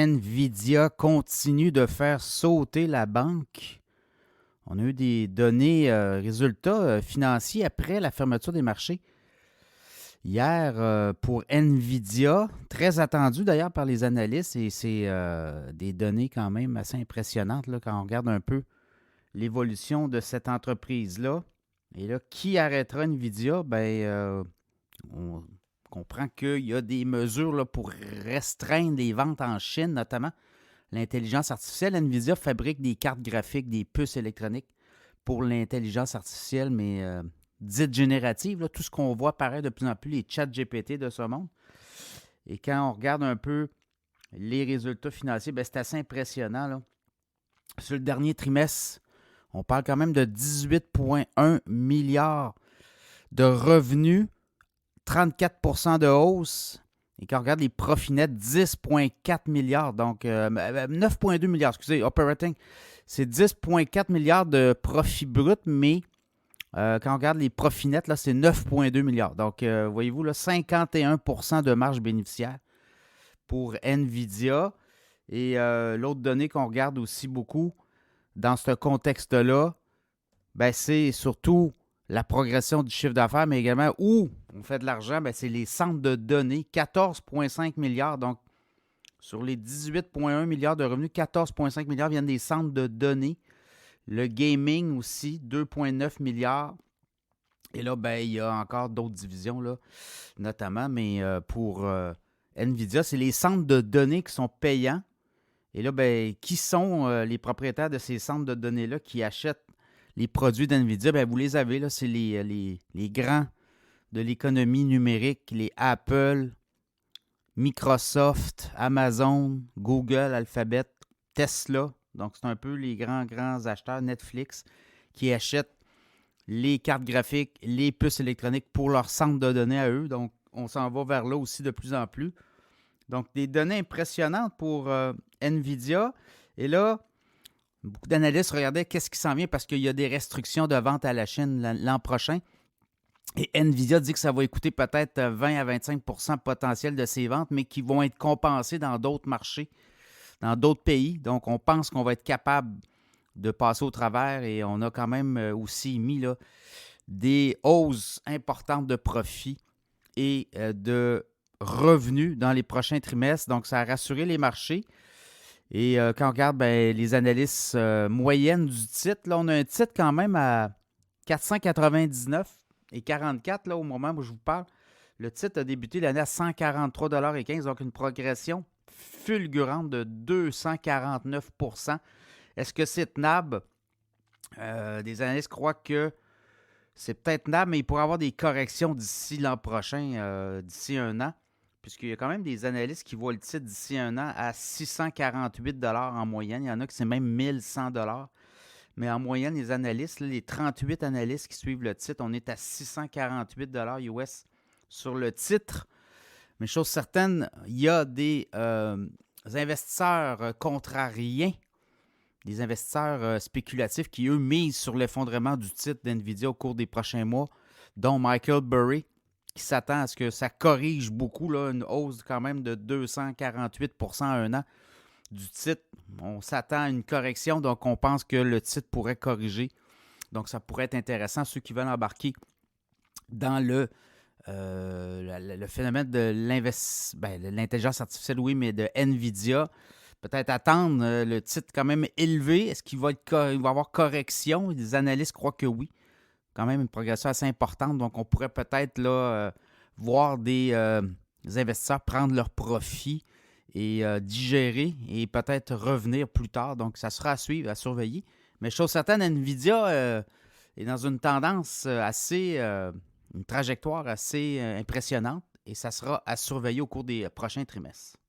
NVIDIA continue de faire sauter la banque. On a eu des données, résultats financiers après la fermeture des marchés. Hier, pour NVIDIA, très attendu d'ailleurs par les analystes, et c'est des données quand même assez impressionnantes là, quand on regarde un peu l'évolution de cette entreprise-là. Et là, qui arrêtera NVIDIA? On comprend qu'il y a des mesures là, pour restreindre les ventes en Chine, notamment l'intelligence artificielle. NVIDIA fabrique des cartes graphiques, des puces électroniques pour l'intelligence artificielle, mais dite générative, là, tout ce qu'on voit apparaître de plus en plus, les chats GPT de ce monde. Et quand on regarde un peu les résultats financiers, c'est assez impressionnant. Là. Sur le dernier trimestre, on parle quand même de 18,1 milliards de revenus, 34 de hausse. Et quand on regarde les profits nets, 10,4 milliards. Donc, 9,2 milliards, excusez, operating. C'est 10,4 milliards de profits bruts, mais quand on regarde les profits nets, là, c'est 9,2 milliards. Donc, voyez-vous, là, 51% de marge bénéficiaire pour NVIDIA. Et l'autre donnée qu'on regarde aussi beaucoup dans ce contexte-là, c'est surtout la progression du chiffre d'affaires, mais également où on fait de l'argent, c'est les centres de données, 14,5 milliards. Donc, sur les 18,1 milliards de revenus, 14,5 milliards viennent des centres de données. Le gaming aussi, 2,9 milliards. Et là, il y a encore d'autres divisions, là, notamment, mais pour NVIDIA, c'est les centres de données qui sont payants. Et là, qui sont les propriétaires de ces centres de données-là qui achètent les produits d'NVIDIA? Vous les avez, là, c'est les grands de l'économie numérique, les Apple, Microsoft, Amazon, Google, Alphabet, Tesla. Donc, c'est un peu les grands acheteurs, Netflix, qui achètent les cartes graphiques, les puces électroniques pour leur centre de données à eux. Donc, on s'en va vers là aussi de plus en plus. Donc, des données impressionnantes pour NVIDIA. Et là, beaucoup d'analystes regardaient qu'est-ce qui s'en vient parce qu'il y a des restrictions de vente à la Chine l'an prochain. Et NVIDIA dit que ça va coûter peut-être 20 à 25 potentiel de ses ventes, mais qui vont être compensés dans d'autres marchés, dans d'autres pays. Donc, on pense qu'on va être capable de passer au travers et on a quand même aussi mis là, des hausses importantes de profits et de revenus dans les prochains trimestres. Donc, ça a rassuré les marchés. Et quand on regarde les analyses moyennes du titre, là, on a un titre quand même à 499 et 44 là, au moment où je vous parle. Le titre a débuté l'année à 143,15 $, donc une progression fulgurante de 249 %. Est-ce que c'est tenable? Des analystes croient que c'est peut-être tenable, mais il pourrait y avoir des corrections d'ici l'an prochain, d'ici un an, puisqu'il y a quand même des analystes qui voient le titre d'ici un an à 648 $ en moyenne. Il y en a qui c'est même 1100 $. Mais en moyenne, les analystes, là, les 38 analystes qui suivent le titre, on est à 648 $ US sur le titre. Mais chose certaine, il y a des investisseurs contrariens, des investisseurs spéculatifs qui, eux, misent sur l'effondrement du titre d'NVIDIA au cours des prochains mois, dont Michael Burry, qui s'attend à ce que ça corrige beaucoup, là, une hausse quand même de 248 % en un an du titre. On s'attend à une correction, donc on pense que le titre pourrait corriger. Donc, ça pourrait être intéressant, ceux qui veulent embarquer dans le phénomène de l'intelligence artificielle, oui, mais de NVIDIA. Peut-être attendre le titre quand même élevé. Est-ce qu'il va y avoir correction? Les analystes croient que oui. Quand même une progression assez importante. Donc, on pourrait peut-être là voir des investisseurs prendre leurs profits et digérer et peut-être revenir plus tard. Donc, ça sera à suivre, à surveiller. Mais chose certaine, NVIDIA est dans une tendance une trajectoire assez impressionnante et ça sera à surveiller au cours des prochains trimestres.